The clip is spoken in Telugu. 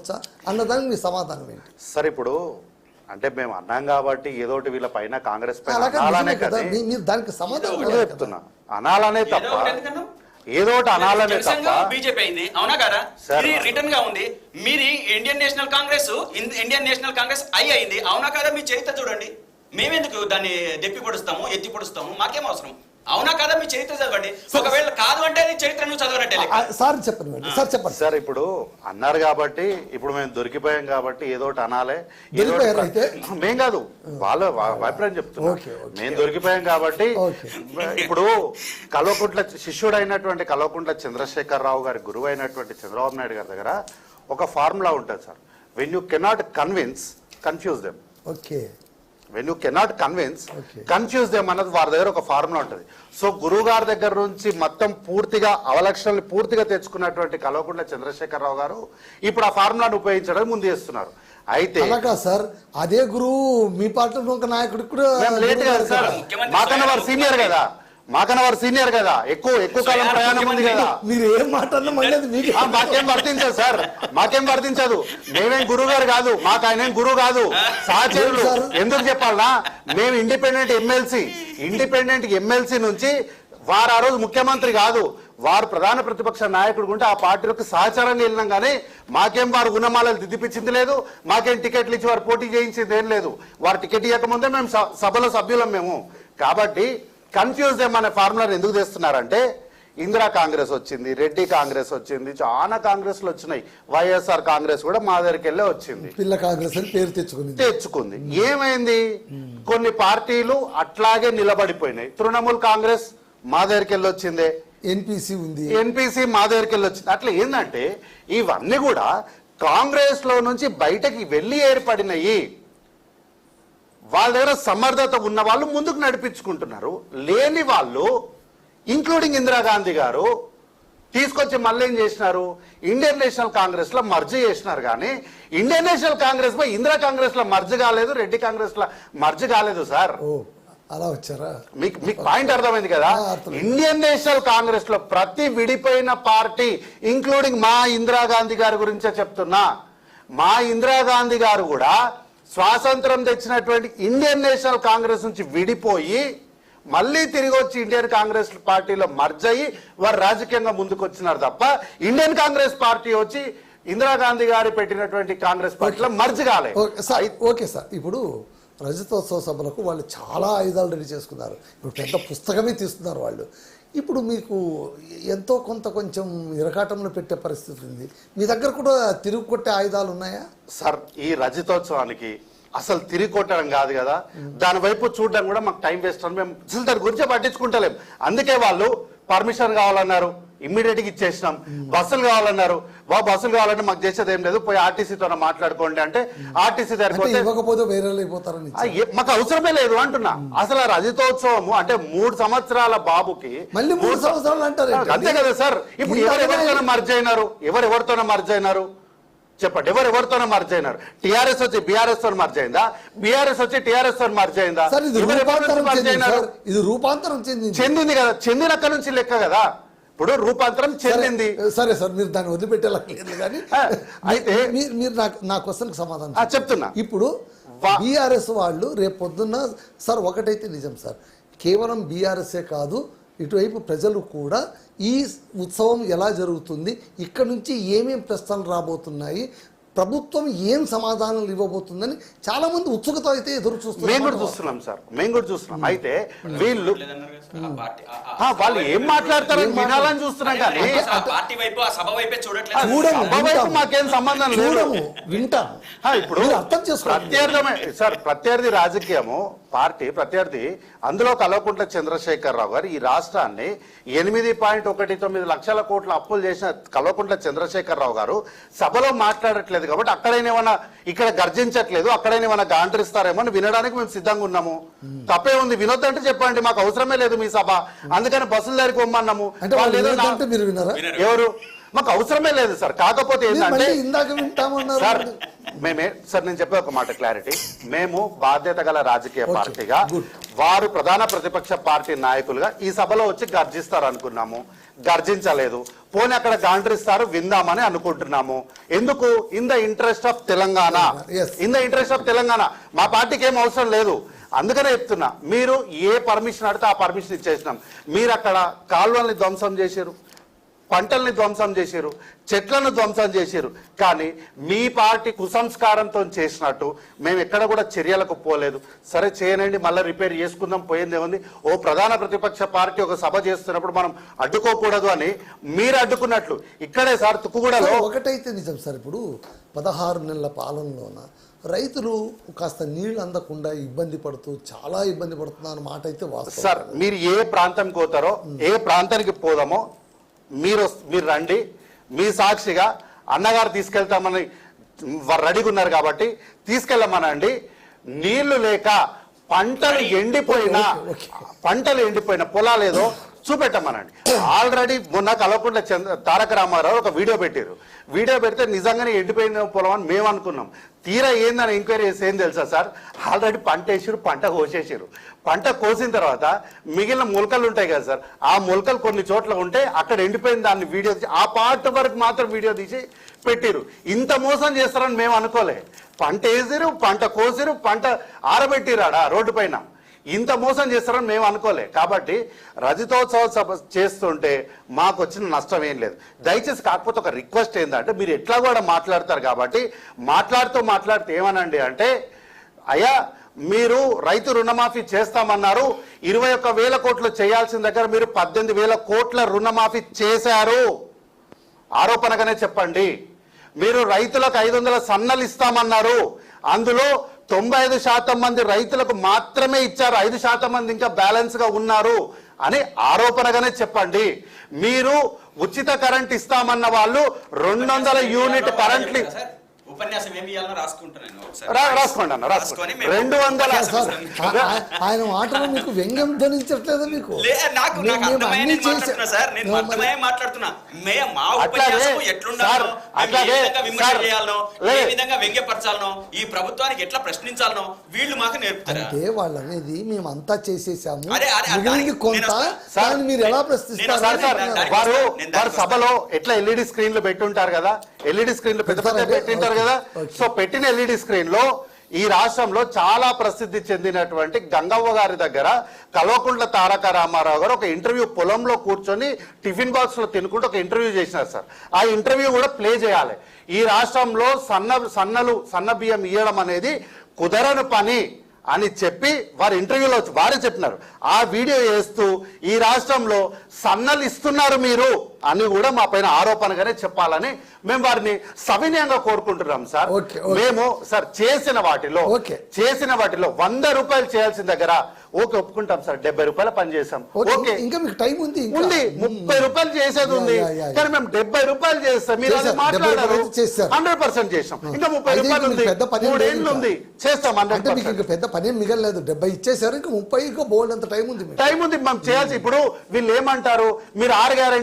చెప్పొచ్చా అన్నదానికి మీ సమాధానం ఏంటి సార్? ఇప్పుడు అంటే మేము అన్నాం కాబట్టి ఏదోటి వీళ్ళ పైన కాంగ్రెస్ పైన అలాగే అనాలనే నిజమే కదా, కదా మీరు దానికి సమాధానం అదే లేదు కదా. చెప్తున్నా, అనాలనే తప్ప ఏదోటి అనాలనే తప్ప. బీజేపీ అయింది అవునా కదా, ఇది రిటర్న్ గా ఉంది. మీది Indian national Congress, Indian national Congress అయింది అవునా కదా. మీ చరిత్ర చూడండి, మేమెందుకు దాన్ని దెప్పి పొడుస్తాము, ఎత్తి పొడుస్తాము, మాకేం అవసరం? అవునా కదా, మీ చరిత్ర చదవండి. ఒకవేళ కాదు అంటే అది చరిత్ర నువ్వు చదవనట్టే. సార్ చెప్పండి సార్, చెప్పండి సార్. ఇప్పుడు అన్నారు కాబట్టి, ఇప్పుడు మేము దొరికిపోయాం కాబట్టి ఏదోటి అనాలే. మేం కాదు, వాళ్ళ అభిప్రాయం చెప్తున్నాం. మేము దొరికిపోయాం కాబట్టి ఇప్పుడు కల్వకుంట్ల శిష్యుడు అయినటువంటి కల్వకుంట్ల చంద్రశేఖరరావు గారి గురువు అయినటువంటి చంద్రబాబు నాయుడు గారి దగ్గర ఒక ఫార్ములా ఉంటుంది sir. When you cannot convince, confuse them. Okay, when you cannot confuse them అన్నది వారి దగ్గర ఒక ఫార్ములా ఉంటుంది. సో గురువు గారి దగ్గర నుంచి మొత్తం పూర్తిగా అవలక్షణలు పూర్తిగా తెచ్చుకున్నటువంటి కల్వకుంట్ల చంద్రశేఖరరావు గారు ఇప్పుడు ఆ ఫార్ములాను ఉపయోగించడం ముందు చేస్తున్నారు. అయితే సార్ అదే గురువు మీ పార్టీలో ఒక నాయకుడికి కూడా లేట్ కాదు సార్, మాకన్నా వారు సీనియర్ కదా, మాకన్నా వారు సీనియర్ కదా, ఎక్కువ కాలం ప్రయాణం ఉంది కదా. మీరు ఏం మాట్లాడినా మాకేం వర్తించదు సార్, మాకేం వర్తించదు. మేమేం గురువు గారు కాదు, మాకు ఆయన గురువు కాదు, సహచరులు. ఎందుకు చెప్పాలనా, మేము ఇండిపెండెంట్ ఎమ్మెల్సీ నుంచి వారు ఆ రోజు ముఖ్యమంత్రి కాదు, వారు ప్రధాన ప్రతిపక్ష నాయకుడు ఉంటే ఆ పార్టీలకు సహచారంగా వెళ్ళినాం. కానీ మాకేం వారు గుణమాలలు దిద్దిపించింది లేదు, మాకేం టికెట్లు ఇచ్చి వారు పోటీ చేయించింది ఏం లేదు. వారు టికెట్ ఇవ్వకముందే మేము సభలో సభ్యులం మేము. కాబట్టి కన్ఫ్యూజ్ అనే ఫార్ములా ఎందుకు తెస్తున్నారంటే, ఇందిరా కాంగ్రెస్ వచ్చింది, రెడ్డి కాంగ్రెస్ వచ్చింది, చాలా కాంగ్రెస్లు వచ్చినాయి, వైఎస్ఆర్ కాంగ్రెస్ కూడా మా దగ్గరికి వెళ్ళే వచ్చింది, పిల్ల కాంగ్రెస్ అని పేరు తెచ్చుకుంది. ఏమైంది, కొన్ని పార్టీలు అట్లాగే నిలబడిపోయినాయి. తృణమూల్ కాంగ్రెస్ మా దగ్గరికి వెళ్ళి వచ్చిందే, ఎన్పిసి మా దగ్గరికి వెళ్ళి వచ్చింది. అట్లా ఏంటంటే ఇవన్నీ కూడా కాంగ్రెస్ లో నుంచి బయటకి వెళ్ళి ఏర్పడినాయి. వాళ్ళ దగ్గర సమర్థత ఉన్న వాళ్ళు ముందుకు నడిపించుకుంటున్నారు, లేని వాళ్ళు ఇంక్లూడింగ్ ఇందిరాగాంధీ గారు తీసుకొచ్చి మళ్ళీ ఏం చేసినారు, ఇండియన్ నేషనల్ కాంగ్రెస్ లో మర్జ్ చేసినారు. కానీ ఇండియన్ నేషనల్ కాంగ్రెస్ పై ఇందిరా కాంగ్రెస్ లో మర్జ్ కాలేదు, రెడ్డి కాంగ్రెస్ లో మర్జ్ కాలేదు సార్. అలా వచ్చారా? మీకు పాయింట్ అర్థమైంది కదా. ఇండియన్ నేషనల్ కాంగ్రెస్ లో ప్రతి విడిపోయిన పార్టీ ఇంక్లూడింగ్ మా ఇందిరాగాంధీ గారి గురించే చెప్తున్నా, మా ఇందిరాగాంధీ గారు కూడా స్వాతంత్రం తెచ్చినటువంటి ఇండియన్ నేషనల్ కాంగ్రెస్ నుంచి విడిపోయి మళ్ళీ తిరిగి వచ్చి ఇండియన్ కాంగ్రెస్ పార్టీలో మర్జ్ అయ్యి వారు రాజకీయంగా ముందుకు వచ్చినారు తప్ప ఇండియన్ కాంగ్రెస్ పార్టీ వచ్చి ఇందిరాగాంధీ గారు పెట్టినటువంటి కాంగ్రెస్ పార్టీలో మర్జ్ కాలేదు. ఓకే సార్, ఇప్పుడు రజతోత్సవ సభలకు వాళ్ళు చాలా ఆయుధాలు రెడీ చేసుకున్నారు, ఇప్పుడు పెద్ద పుస్తకమే తీస్తున్నారు వాళ్ళు. ఇప్పుడు మీకు ఎంతో కొంచెం ఇరకాటంలో పెట్టే పరిస్థితి ఉంది. మీ దగ్గర కూడా తిరుగు కొట్టే ఆయుధాలు ఉన్నాయా సార్? ఈ రజతోత్సవానికి అసలు తిరిగి కొట్టడం కాదు కదా, దాని వైపు చూడడం కూడా మాకు టైం వేస్ట్ అని మేము అసలు దాని గురించి పట్టించుకుంటలేం. అందుకే వాళ్ళు పర్మిషన్ కావాలన్నారు, ఇమ్మీడియట్ గా ఇచ్చేసినాం. బస్సులు కావాలన్నారు, బస్సులు కావాలంటే మాకు చేసేది ఏం లేదు, పోయి ఆర్టీసీతో మాట్లాడుకోండి అంటే ఆర్టీసీ దగ్గర మాకు అవసరమే లేదు అంటున్నా. అసలు ఆ రజతోత్సవం అంటే 3 సంవత్సరాల బాబుకి మళ్ళీ 3 సంవత్సరాలు అంటారు, అంతే కదా సార్. ఇప్పుడు ఎవరెవరితోనే మర్జ్ అయినారు చెప్పండి, ఎవరెవరితోనే మర్జ్ అయినారు? టీఆర్ఎస్ వచ్చి బీఆర్ఎస్ తో మర్జ్ అయిందా? బీఆర్ఎస్ వచ్చి టీఆర్ఎస్ తో మర్జ్ అయిందా? ఇది రూపాంతరం చెందింది కదా, చెందినక్క నుంచి లెక్క కదా. ఇప్పుడు రూపాంతరం చెందింది. సరే సార్, మీరు దాన్ని వదిలిపెట్టేలా లేదు. కానీ అయితే మీరు నా క్వశ్చన్కి సమాధానం చెప్తున్నా. ఇప్పుడు బీఆర్ఎస్ వాళ్ళు రేపు పొద్దున్న సార్ ఒకటైతే నిజం సార్, కేవలం బీఆర్ఎస్ఏ కాదు, ఇటువైపు ప్రజలు కూడా ఈ ఉత్సవం ఎలా జరుగుతుంది, ఇక్కడ నుంచి ఏమేం ప్రశ్నలు రాబోతున్నాయి, ప్రభుత్వం ఏం సమాధానాలు ఇవ్వబోతుందని చాలా మంది ఉత్సుకత అయితే ఎదురు చూస్తున్నారు. మేము కూడా చూస్తున్నాం సార్, మేము కూడా చూస్తున్నాం. అయితే వీళ్ళు వాళ్ళు ఏం మాట్లాడతారని వినాలని చూస్తున్నాం, కానీ మాకేం సంబంధం లేదు, వింటాం. ఇప్పుడు అర్థం ప్రత్యర్థమే సార్, ప్రత్యర్థి రాజకీయము పార్టీ ప్రత్యర్థి, అందులో కల్వకుంట్ల చంద్రశేఖరరావు గారు ఈ రాష్ట్రాన్ని 8.19 లక్షల కోట్ల అప్పులు చేసిన కల్వకుంట్ల చంద్రశేఖరరావు గారు సభలో మాట్లాడట్లేదు కాబట్టి అక్కడైనా ఏమన్నా ఇక్కడ గర్జించట్లేదు, అక్కడైనా ఏమన్నా గాండ్రిస్తారేమో అని వినడానికి మేము సిద్ధంగా ఉన్నాము. తప్పే ఉంది, వినొద్దంటే చెప్పండి, మాకు అవసరమే లేదు మీ సభ, అందుకని బస్సుల దగ్గరికి పొమ్మన్నాము. ఎవరు మాకు అవసరమే లేదు సార్. కాకపోతే ఏంటంటే ఇందాక సార్ సార్ నేను చెప్పే ఒక మాట క్లారిటీ, మేము బాధ్యత గల రాజకీయ Okay, పార్టీగా good. వారు ప్రధాన ప్రతిపక్ష పార్టీ నాయకులుగా ఈ సభలో వచ్చి గర్జిస్తారు అనుకున్నాము, గర్జించలేదు. పోనీ అక్కడ గాండ్రిస్తారు విందామని అనుకుంటున్నాము. ఎందుకు? In the interest of Telangana, Yes. In the interest of Telangana. మా పార్టీకి ఏం అవసరం లేదు. అందుకనే చెప్తున్నా, మీరు ఏ పర్మిషన్ అడితే ఆ పర్మిషన్ ఇచ్చేసినాం. మీరు అక్కడ కాలువల్ని ధ్వంసం చేశారు, పంటల్ని ధ్వంసం చేశారు, చెట్లను ధ్వంసం చేశారు. కానీ మీ పార్టీ కుసంస్కారంతో చేసినట్టు మేము ఎక్కడ కూడా చర్యలకు పోలేదు. సరే చేయనండి, మళ్ళీ రిపేర్ చేసుకుందాం, పోయిందే ఉంది. ఓ ప్రధాన ప్రతిపక్ష పార్టీ ఒక సభ చేస్తున్నప్పుడు మనం అడ్డుకోకూడదు అని మీరు అడ్డుకున్నట్లు ఇక్కడే సార్ తుక్కుగూడలో సార్, ఒకటైతే నిజం సార్, ఇప్పుడు 16 నెలల పాలనలోన రైతులు కాస్త నీళ్లు అందకుండా ఇబ్బంది పడుతూ చాలా ఇబ్బంది పడుతున్నారు మాట అయితే వాస్తవం. సార్ మీరు ఏ ప్రాంతంకి పోతారో, ఏ ప్రాంతానికి పోదామో మీరు రండి. మీ సాక్షిగా అన్నగారు తీసుకెళ్తామని రెడీగా ఉన్నారు కాబట్టి తీసుకెళ్ళమనండి. నీళ్లు లేక పంటలు ఎండిపోయిన పొలాలు ఏదో చూపెట్టమనండి. ఆల్రెడీ మొన్న కలవకుండా తారక రామారావు ఒక వీడియో పెట్టారు. వీడియో పెడితే నిజంగానే ఎండిపోయిన పొలం అని మేము అనుకున్నాం. తీరా ఏందని ఎంక్వైరీ చేసి ఏం తెలుసా సార్, ఆల్రెడీ పంట వేసారు, పంట కోసేసారు. పంట కోసిన తర్వాత మిగిలిన మొలకలు ఉంటాయి కదా సార్, ఆ మొలకలు కొన్ని చోట్ల ఉంటే అక్కడ ఎండిపోయిన దాన్ని వీడియో తీసి ఆ పార్ట్ వరకు మాత్రం వీడియో తీసి పెట్టిరు. ఇంత మోసం చేస్తారని మేము అనుకోలే. పంట వేసారు, పంట కోసిరు, పంట ఆరబెట్టిరాడా రోడ్డు పైన. ఇంత మోసం చేస్తారని మేము అనుకోలే. కాబట్టి రజతోత్సవ సభ చేస్తుంటే మాకు వచ్చిన నష్టం ఏం లేదు. దయచేసి కాకపోతే ఒక రిక్వెస్ట్ ఏంటంటే, మీరు ఎట్లా కూడా మాట్లాడతారు కాబట్టి మాట్లాడుతూ ఏమనండి అంటే, అయ్యా మీరు రైతు రుణమాఫీ చేస్తామన్నారు, 21,000 కోట్లు చేయాల్సిన దగ్గర మీరు 18,000 కోట్ల రుణమాఫీ చేశారు ఆరోపణగానే చెప్పండి. మీరు రైతులకు 500 సన్నలు ఇస్తామన్నారు, అందులో 95% మంది రైతులకు మాత్రమే ఇచ్చారు, 5% మంది ఇంకా బ్యాలెన్స్ గా ఉన్నారు అని ఆరోపణగానే చెప్పండి. మీరు ఉచిత కరెంట్ ఇస్తామన్న వాళ్ళు 200 యూనిట్ కరెంట్ ఉపన్యాసం ఏమి ఇవ్వాలో రాసుకుంటాను రాసుకోండి అన్న, రాసుకోండి. 200 సార్, ఆయన మాటలు మీకు వ్యంగ్యం ధ్వనించట్లేదు మీకు? నాకు అర్థమయ్యే మాట్లాడుతున్నా సార్, నేను అర్థమయ్యే మాట్లాడుతున్నా. మా ఉపన్యాసం ఎట్లుండాలో, ఏ విధంగా విమర్శ చేయాలనో, ఏ విధంగా వ్యంగ్యపరచాలనో, ఈ ప్రభుత్వానికి ఎట్లా ప్రశ్నించాలనో వీళ్ళు మాకు నేర్పుతారు. అంటే వాళ్ళు అనేది మేమంతా చేసేసాము, అదే మిగిలింది కొంత, దాన్ని మీరు ఎలా ప్రశ్నిస్తారు? వారు సభలో ఎట్లా ఎల్ఈడి స్క్రీన్లు పెట్టుంటారు కదా, ఎల్ఈడి స్క్రీన్లు పెద్ద పెద్ద పెట్టింటారు కదా. సో పెట్టిన ఎల్ఈడి స్క్రీన్ లో ఈ రాష్ట్రంలో చాలా ప్రసిద్ధి చెందినటువంటి గంగవ్వ గారి దగ్గర కల్వకుంట్ల తారక రామారావు గారు ఒక ఇంటర్వ్యూ పొలంలో కూర్చొని టిఫిన్ బాక్స్ లో తినుకుంటూ ఒక ఇంటర్వ్యూ చేసినారు సార్. ఆ ఇంటర్వ్యూ కూడా ప్లే చేయాలి. ఈ రాష్ట్రంలో సన్న బియ్యం ఇవ్వడం అనేది కుదరని పని అని చెప్పి వారి ఇంటర్వ్యూలో వారే చెప్పినారు. ఆ వీడియో చేస్తూ ఈ రాష్ట్రంలో సన్నలు ఇస్తున్నారు మీరు అని కూడా మా పైన ఆరోపణగానే చెప్పాలని మేము వారిని సవినయంగా కోరుకుంటున్నాం సార్. మేము సార్ చేసిన వాటిలో 100 రూపాయలు చేయాల్సిన దగ్గర ఓకే ఒప్పుకుంటాం సార్, 70 రూపాయలు పని చేసాం. ఓకే, ఇంకా మీకు టైం ఉంది, 30 రూపాయలు చేసేది ఉంది. కానీ మేము 70 రూపాయలు చేస్తాం, మీరు అది మాట్లాడారు, 100% చేసాం. ఇంకా 30 రూపాయలు ఉంది, 3 ఏళ్ళు ఉంది, చేస్తాం. అంటే మీకు ఇంకా పెద్ద పని మిగలలేదు, 70 ఇచ్చేసారు, ఇంకా 30 బోల్డ్ అంత టైం ఉంది. మనం చేయాల్సి. ఇప్పుడు వీళ్ళు ఏమంటారు, మీరు 6 గ్యారెంటీ